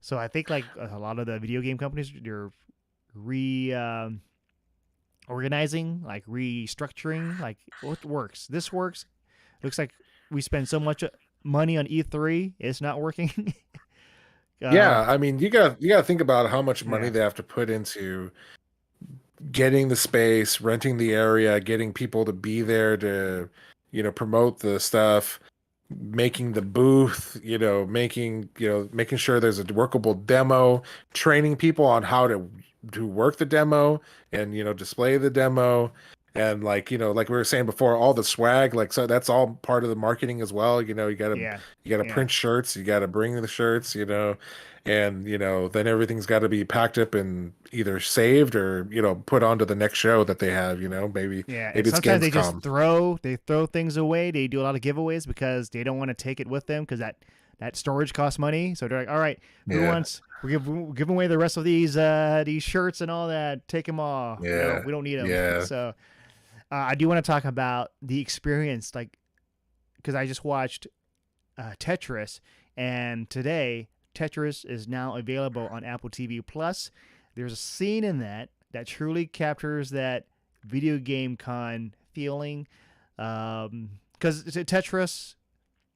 So I think like a lot of the video game companies, they're re organizing, like restructuring, like what works. This works. Looks like we spend so much money on E3, it's not working. uh, yeah. I mean, you got to think about how much money yeah, they have to put into getting the space, renting the area, getting people to be there to, promote the stuff, making the booth, making sure there's a workable demo, training people on how to work the demo and, display the demo. And like we were saying before, all the swag, like so that's all part of the marketing as well. yeah, You gotta yeah, print shirts, you gotta bring the shirts, and then everything's got to be packed up and either saved or put onto the next show that they have. Maybe yeah. And maybe it's sometimes they just Gamescom. throw things away. They do a lot of giveaways because they don't want to take it with them because that storage costs money. So they're like, all right, who Yeah, wants? We're giving away the rest of these shirts and all that. Take them all. yeah, We don't need them. yeah, So I do want to talk about the experience, like because I just watched Tetris, and today Tetris is now available on Apple TV Plus. There's a scene in that truly captures that video game con feeling, because Tetris,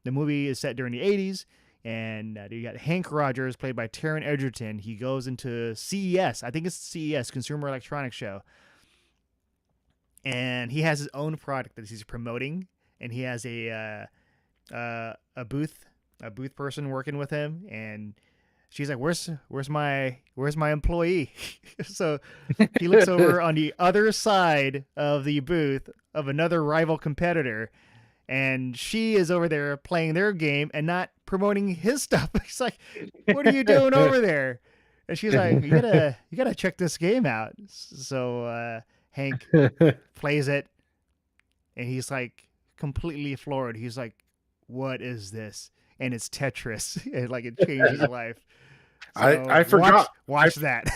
the movie is set during the '80s. And you got Hank Rogers, played by Taron Egerton. He goes into CES. I think it's CES, Consumer Electronics Show, and he has his own product that he's promoting. And he has a booth person working with him, and she's like, where's my employee? So he looks over on the other side of the booth of another rival competitor, and she is over there playing their game and not promoting his stuff. He's like, what are you doing over there? And she's like, you gotta check this game out. So Hank plays it, and he's like completely floored. He's like, "What is this?" And it's Tetris, and like it changed his life. So I forgot. I watch that.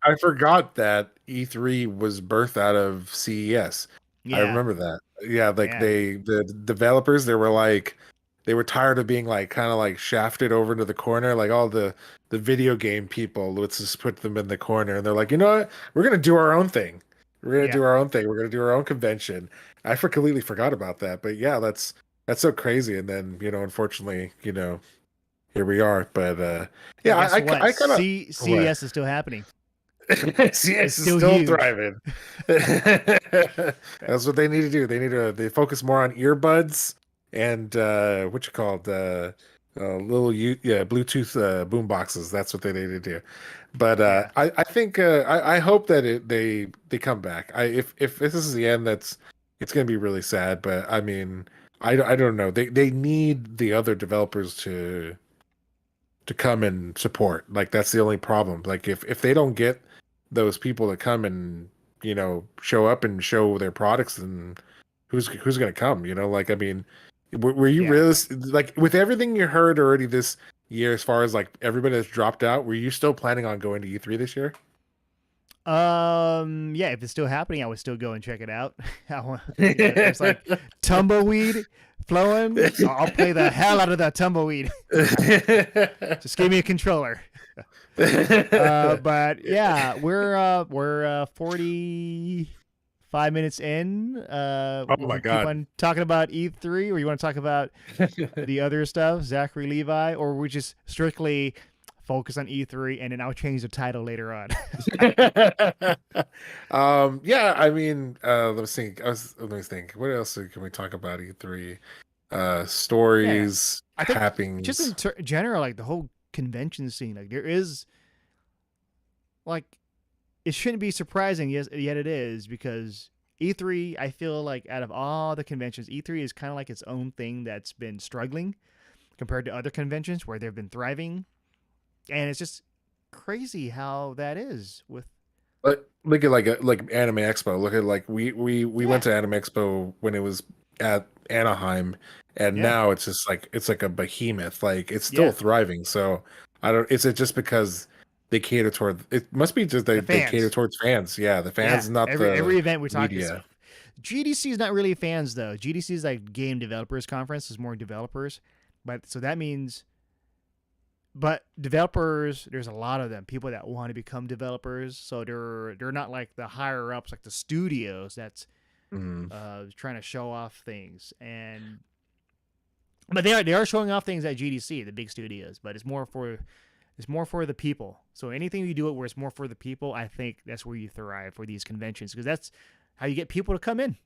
I forgot that E3 was birthed out of CES. I Yeah, remember that. Yeah, like yeah, the developers, they were tired of being like kind of like shafted over into the corner, like all the video game people. Let's just put them in the corner, and they're like, you know what? We're gonna do our own thing. We're gonna Yeah. do our own thing. We're gonna do our own convention. Completely forgot about that. But yeah, that's so crazy. And then, unfortunately, here we are. But But yeah, guess what? I kind of what CES is still happening. It's CX is still still huge. thriving. That's what they need to do. They focus more on earbuds and what you called Bluetooth boom boxes. That's what they need to do. But Yeah. I think I hope that they come back. If this is the end, it's going to be really sad. But I mean, I don't know. They need the other developers to come and support. Like that's the only problem. Like if they don't get those people to come and show up and show their products, then who's going to come? Like I mean, were you Yeah. like with everything you heard already this year, as far as like everybody that's dropped out, were you still planning on going to E3 this year? Yeah, if it's still happening, I would still go and check it out. There's like tumbleweed flowing. I'll play the hell out of that tumbleweed. Just give me a controller. But yeah, we're 45 minutes in. Oh Will my we keep God. on talking about E3, or you want to talk about the other stuff, Zachary Levi, or we just strictly focus on E3 and then I'll change the title later on. Yeah, I mean, let me think. Let me think. What else can we talk about E3? Yeah, Stories, I think just happenings. in general, like the whole convention scene, like there is like it shouldn't be surprising, yes, yet it is because E3. I feel like out of all the conventions, E3 is kind of like its own thing that's been struggling compared to other conventions where they've been thriving, and it's just crazy how that is with Look at like Anime Expo. Look at like we went yeah, to Anime Expo when it was at Anaheim, and yeah, now it's like a behemoth. Like it's still yeah, thriving. So I don't. Is it just because they cater toward? It must be just the they cater fans. towards fans. Yeah, the Yeah, fans, not every the event we talk is media. GDC is not really fans though. GDC is like game developers conference is more developers, but so that means but developers there's a lot of them people that want to become developers so they're not like the higher ups like the studios that's Mm. trying to show off things and but they are showing off things at GDC the big studios but it's more for the people so anything you do it where it's more for the people I think that's where you thrive for these conventions because that's how you get people to come in.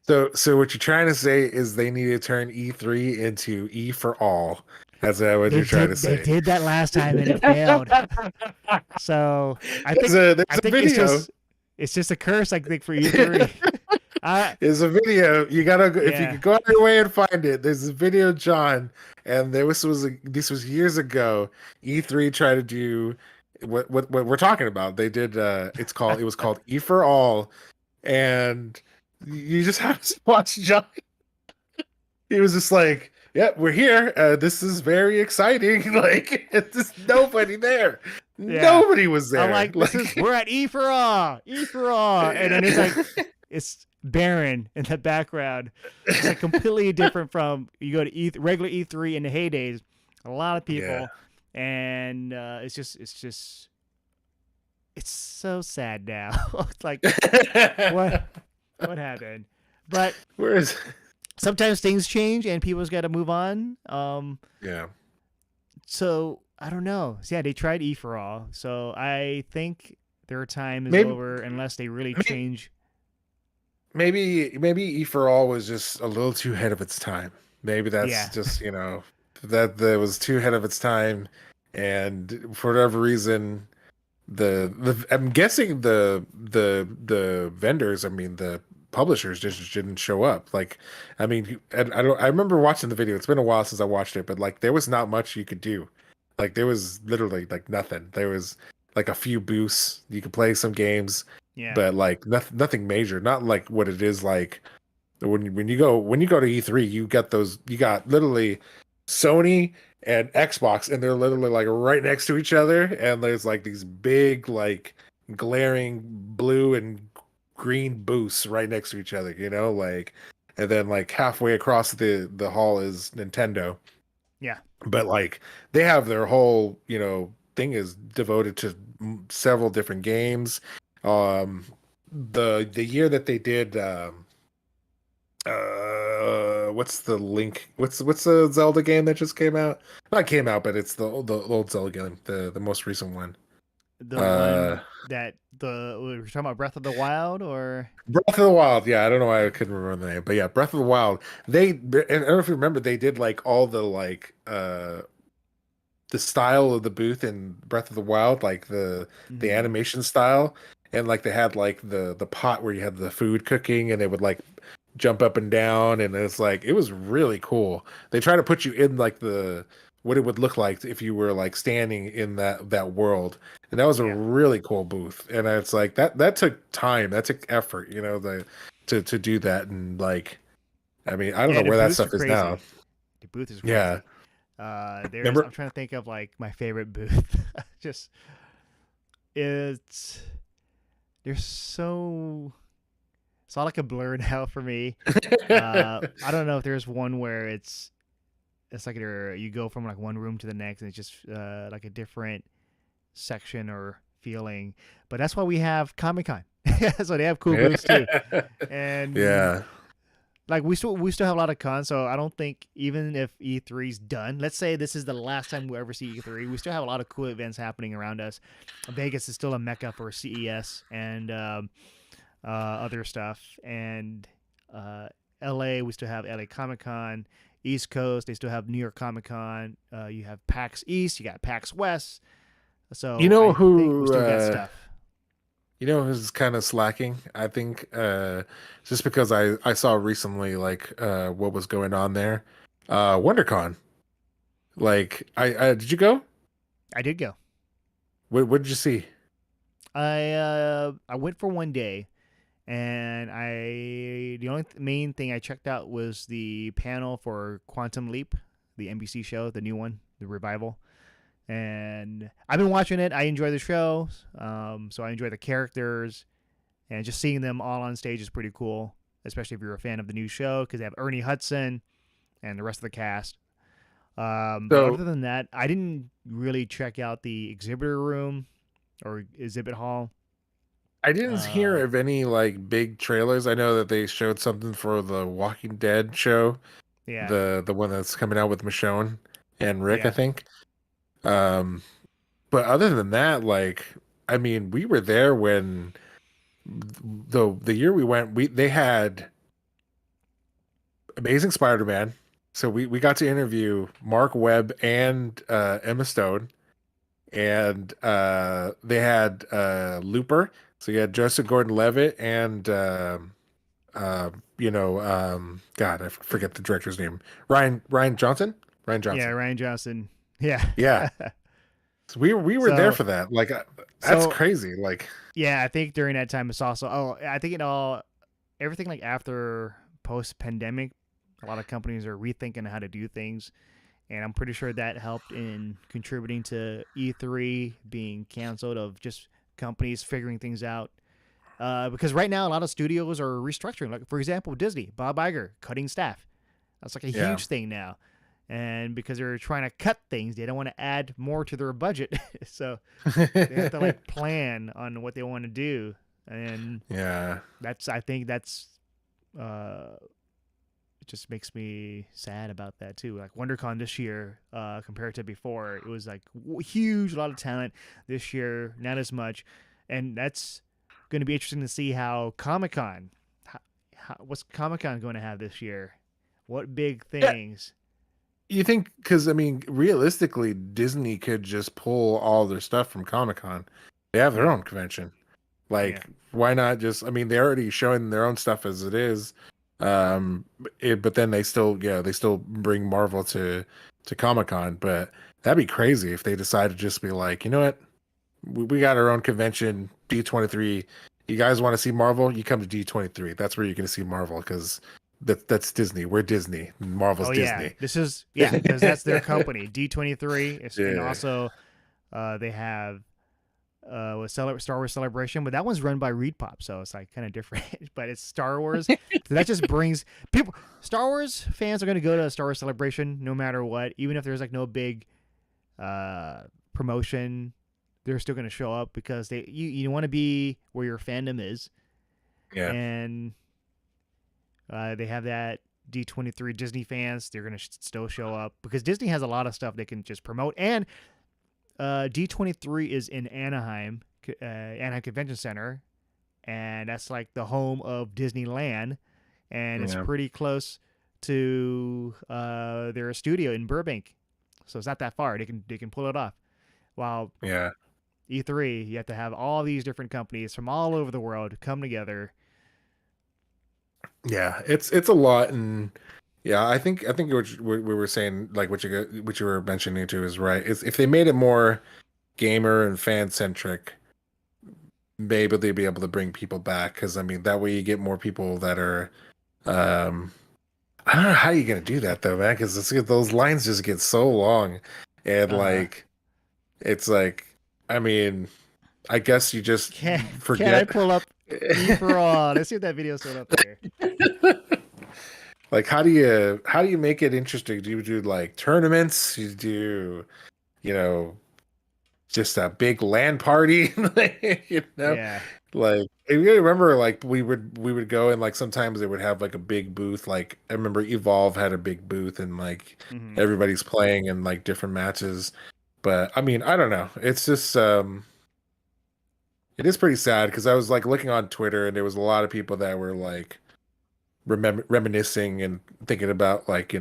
So what you're trying to say is they need to turn E3 into E for all. That's what They you're trying to did they say. did that last time and it failed. So I There's think a I there's a think it's video. just it's just a curse. I think for E3. There's a video. You gotta go, if you Yeah, could go out of your way and find it. There's a video, John, and this was years ago. E3 tried to do what we're talking about. They did. It was called E for All, and you just have to watch John. He was just like, "Yeah, we're here. This is very exciting." Like, it's just nobody there. yeah. Nobody was I'm there. like, Like, we're at E for all, and then it's barren in the background. It's like completely different from you go to regular E3 in the heydays. A lot of yeah. people, and it's so sad now. It's like what what happened, but Where is? sometimes things change and people's got to move on. Yeah. So I don't know. So, yeah, they tried E for all. So I think their time is Maybe, over unless they really maybe, change. maybe E for All was just a little too ahead of its time. Maybe that's Yeah, just, that was too ahead of its time, and for whatever reason, the I'm guessing the vendors, I mean the publishers just didn't show up. Like, I mean, and I remember watching the video. It's been a while since I watched it, but like there was not much you could do. Like there was literally like nothing. There was like a few booths. You could play some games, yeah, but like nothing major. Not like what it is like when you go to E3, you got literally Sony and Xbox, and they're literally like right next to each other, and there's like these big like glaring blue and green booths right next to each other, like, and then like halfway across the hall is Nintendo, yeah, but like they have their whole thing is devoted to several different games. um the year that they did what's the link? What's the Zelda game that just came out? Not came out, but it's the old Zelda game, the most recent one. The Uh one that we're talking about Breath of the Wild, or Breath of the Wild. Yeah, I don't know why I couldn't remember the name, but yeah, Breath of the Wild. They and I don't know if you remember, they did like all the like the style of the booth in Breath of the Wild, like the Mhm. animation style, and like they had like the pot where you had the food cooking, and they would like jump up and down, and it's like it was really cool. They try to put you in like the what it would look like if you were like standing in that world, and that was a Yeah, really cool booth. And it's like that took time, that took effort, to do that, and like I mean I don't yeah. know The where that booths are stuff is now. crazy. The booth is Yeah, crazy. There's I'm remember? trying to think of like my favorite booth. Just it's there's so it's all like a blur now for me. I don't know if there's one where it's like you go from like one room to the next and it's just like a different section or feeling. But that's why we have Comic Con. So they have cool booths too. And Yeah. like we still have a lot of cons, so I don't think even if E3's done, let's say this is the last time we ever see E3, we still have a lot of cool events happening around us. Vegas is still a mecca for CES and other stuff, and LA we still have LA Comic Con. East Coast they still have New York Comic Con. You have PAX East, you got PAX West. You So know I think we who still got stuff. who's kind of slacking? I think just because I saw recently like what was going on there. WonderCon. Like I did you go? I did go. What did you see? I went for one day, and the only main thing I checked out was the panel for Quantum Leap, the NBC show, the new one, the revival. And I've been watching it. I enjoy the show, so I enjoy the characters, and just seeing them all on stage is pretty cool. Especially if you're a fan of the new show, because they have Ernie Hudson and the rest of the cast. But So other than that, I didn't really check out the exhibitor room or exhibit hall. I didn't hear Uh, of any like big trailers. I know that they showed something for the Walking Dead show, yeah, the one that's coming out with Michonne and Rick, I yeah. think. Um, but other than that, like I mean, we were there when the year we went, we they had Amazing Spider-Man. So we got to interview Mark Webb and Emma Stone, and they had Looper. So you had Joseph Gordon-Levitt and God, I forget the director's name. Ryan Johnson. Ryan Yeah, Johnson. Ryan Johnson. Yeah. Yeah. So we were there so for that. Like that's so crazy. Like yeah, I think during that time it's also I think it all everything like after post pandemic, a lot of companies are rethinking how to do things, and I'm pretty sure that helped in contributing to E3 being canceled of just companies figuring things out. Because right now a lot of studios are restructuring. Like for example, Disney, Bob Iger cutting staff. That's like a yeah. huge thing now. And because they're trying to cut things, they don't want to add more to their budget. So they have to like plan on what they want to do. And Yeah. I think uh, it just makes me sad about that too. Like WonderCon this year, compared to before, it was like huge, a lot of talent. This year, not as much. And that's going to be interesting to see how Comic Con, what's Comic Con going to have this year? What big Yeah. things? You think because I mean, realistically, Disney could just pull all their stuff from Comic Con. They have their Yeah, own convention. yeah. Like, why not just? I mean, they're already showing their own stuff as it is. But then they still bring Marvel to Comic Con. But that'd be crazy if they decide to just be like, you know what, we got our own convention, D23. You guys want to see Marvel? You come to D23. That's where you're going to see Marvel because that's Disney. We're Disney. Marvel's Oh yeah, Disney. this is yeah because that's their company D23, and Yeah. also they have Star Wars Celebration, but that one's run by Reed Pop, so it's like kind of different. But it's Star Wars, so that just brings people. Star Wars fans are going to go to a Star Wars Celebration no matter what, even if there's like no big promotion. They're still going to show up because you want to be where your fandom is, Yeah. and they have that D23 Disney fans. They're gonna still show up because Disney has a lot of stuff they can just promote. And D23 is in Anaheim, Anaheim Convention Center, and that's like the home of Disneyland, and it's Yeah. pretty close to their studio in Burbank, so it's not that far. They can pull it off. While Yeah. E3, you have to have all these different companies from all over the world come together. Yeah, it's a lot, and yeah, I think what we were saying, like what you were mentioning too, is right. Is if they made it more gamer and fan centric, maybe they'd be able to bring people back. Because I mean, that way you get more people that are. Um, I don't know how you're gonna do that though, man. Because those lines just get so long, and Uh, like it's like, I mean, I guess you just can I forget. pull up E for All? Let's see if that video's still up there. Like how do you make it interesting? Do you do like tournaments? You do, you know, just a big LAN party? You know, Yeah. like I really remember like we would go and like sometimes they would have like a big booth. Like I remember Evolve had a big booth and like Hmm. everybody's playing in like different matches. But I mean, I don't know. It's just it is pretty sad because I was like looking on Twitter and there was a lot of people that were like reminiscing and thinking about like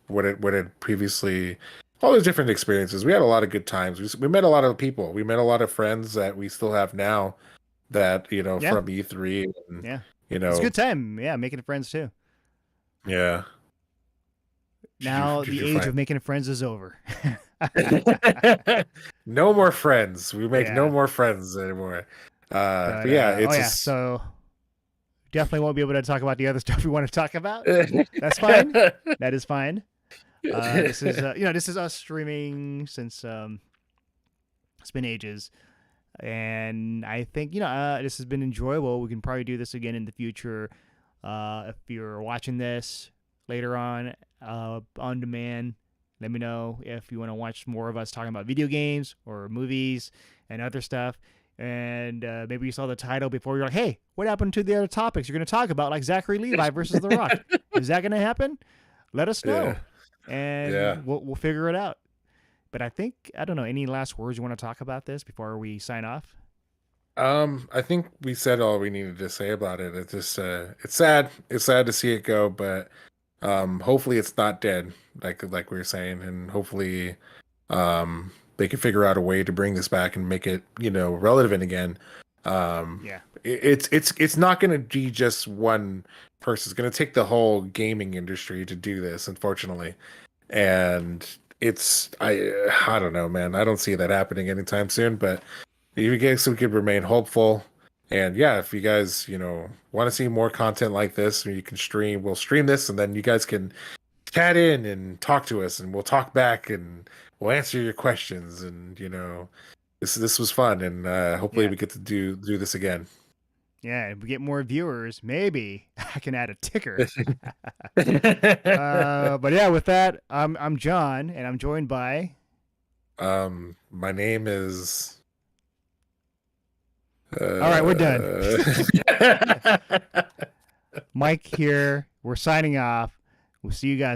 what had previously all those different experiences. We had a lot of good times. We met a lot of people. We met a lot of friends that we still have now that Yeah. from E3 and Yeah. you It's a know good time. Yeah, making friends too. yeah. Did you Now did the you age find of making friends is over. no more friends? We make no Yeah. more friends anymore. But But yeah, oh it's yeah, just so definitely won't be able to talk about the other stuff we want to talk about. That's fine. That is fine. This is this is us streaming since it's been ages, and I think this has been enjoyable. We can probably do this again in the future. If you're watching this later on demand, let me know if you want to watch more of us talking about video games or movies and other stuff. And maybe you saw the title before. You're like, hey, what happened to the other topics you're going to talk about, like Zachary Levi versus The Rock? Is that going to happen? Let us yeah. know, Yeah. and we'll figure it out. But I don't know. Any last words you want to talk about this before we sign off? I think we said all we needed to say about it. It's just it's sad. It's sad to see it go, but hopefully it's not dead, like we were saying, and hopefully they can figure out a way to bring this back and make it, relevant again. Um Yeah, it's not gonna be just one person. It's gonna take the whole gaming industry to do this, unfortunately. And I don't know, man. I don't see that happening anytime soon, but you guys could remain hopeful. And yeah, if you guys, want to see more content like this, you can we'll stream this and then you guys can chat in and talk to us and we'll talk back and we'll answer your questions and this was fun and hopefully yeah, we get to do this again. yeah. If we get more viewers, maybe I can add a ticker. But yeah, with that, I'm John, and I'm joined by. My name is All right, we're done. uh Mike here. We're signing off. We'll see you guys